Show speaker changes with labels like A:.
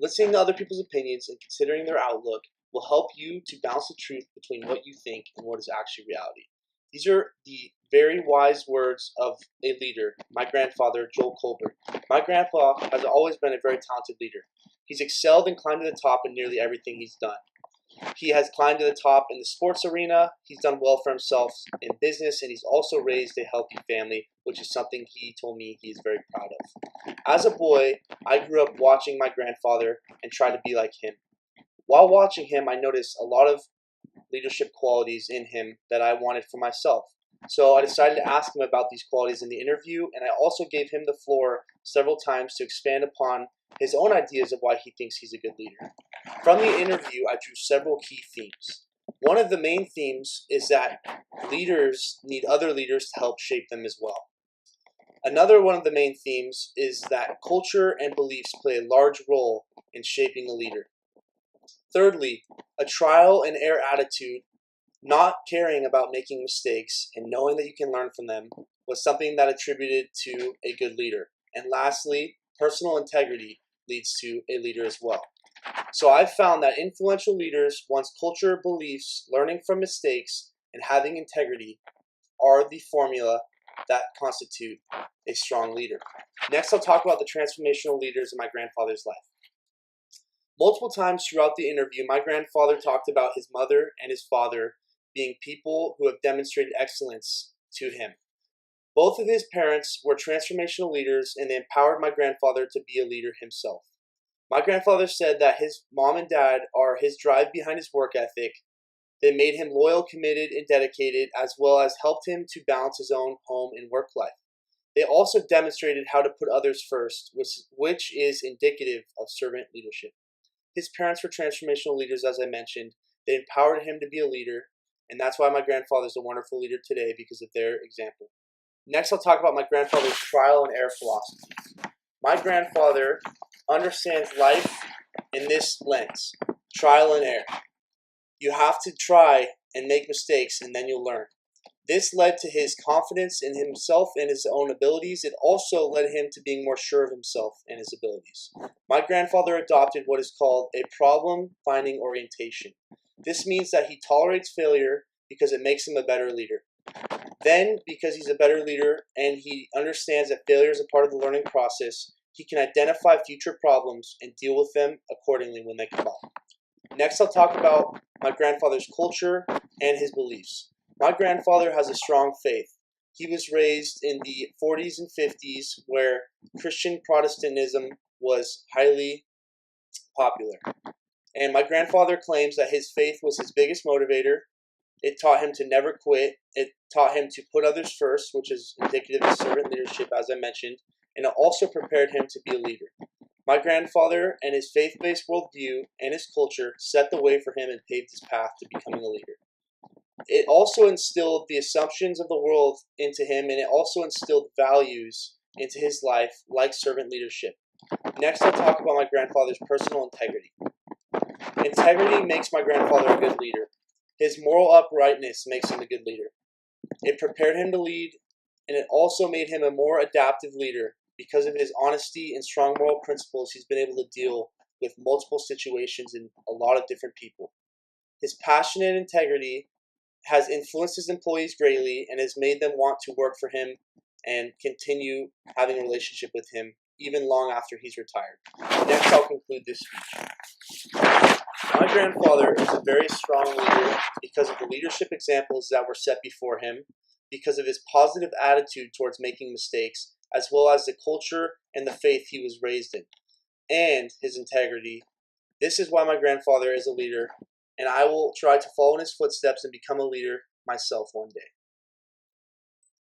A: Listening to other people's opinions and considering their outlook will help you to balance the truth between what you think and what is actually reality. These are the very wise words of a leader, my grandfather, Joel Colbert. My grandpa has always been a very talented leader. He's excelled and climbed to the top in nearly everything he's done. He has climbed to the top in the sports arena, he's done well for himself in business, and he's also raised a healthy family, which is something he told me he is very proud of. As a boy, I grew up watching my grandfather and tried to be like him. While watching him, I noticed a lot of leadership qualities in him that I wanted for myself. So I decided to ask him about these qualities in the interview, and I also gave him the floor several times to expand upon his own ideas of why he thinks he's a good leader. From the interview, I drew several key themes. One of the main themes is that leaders need other leaders to help shape them as well. Another one of the main themes is that culture and beliefs play a large role in shaping a leader. Thirdly, a trial and error attitude, not caring about making mistakes and knowing that you can learn from them, was something that attributed to a good leader. And lastly, personal integrity leads to a leader as well. So I've found that influential leaders, one's culture, beliefs, learning from mistakes, and having integrity are the formula that constitute a strong leader. Next, I'll talk about the transformational leaders in my grandfather's life. Multiple times throughout the interview, my grandfather talked about his mother and his father being people who have demonstrated excellence to him. Both of his parents were transformational leaders, and they empowered my grandfather to be a leader himself. My grandfather said that his mom and dad are his drive behind his work ethic. They made him loyal, committed, and dedicated, as well as helped him to balance his own home and work life. They also demonstrated how to put others first, which is indicative of servant leadership. His parents were transformational leaders, as I mentioned. They empowered him to be a leader, and that's why my grandfather is a wonderful leader today, because of their example. Next, I'll talk about my grandfather's trial and error philosophy. My grandfather understands life in this lens, trial and error. You have to try and make mistakes, and then you'll learn. This led to his confidence in himself and his own abilities. It also led him to being more sure of himself and his abilities. My grandfather adopted what is called a problem-finding orientation. This means that he tolerates failure because it makes him a better leader. Then, because he's a better leader and he understands that failure is a part of the learning process, he can identify future problems and deal with them accordingly when they come up. Next, I'll talk about my grandfather's culture and his beliefs. My grandfather has a strong faith. He was raised in the 40s and 50s where Christian Protestantism was highly popular. And my grandfather claims that his faith was his biggest motivator. It taught him to never quit. It taught him to put others first, which is indicative of servant leadership, as I mentioned. And it also prepared him to be a leader. My grandfather and his faith-based worldview and his culture set the way for him and paved his path to becoming a leader. It also instilled the assumptions of the world into him, and it also instilled values into his life, like servant leadership. Next, I'll talk about my grandfather's personal integrity. Integrity makes my grandfather a good leader. His moral uprightness makes him a good leader. It prepared him to lead, and it also made him a more adaptive leader. Because of his honesty and strong moral principles, he's been able to deal with multiple situations and a lot of different people. His passion and integrity has influenced his employees greatly and has made them want to work for him and continue having a relationship with him even long after he's retired. Next, I'll conclude this speech. My grandfather is a very strong leader because of the leadership examples that were set before him, because of his positive attitude towards making mistakes, as well as the culture and the faith he was raised in, and his integrity. This is why my grandfather is a leader, and I will try to follow in his footsteps and become a leader myself one day.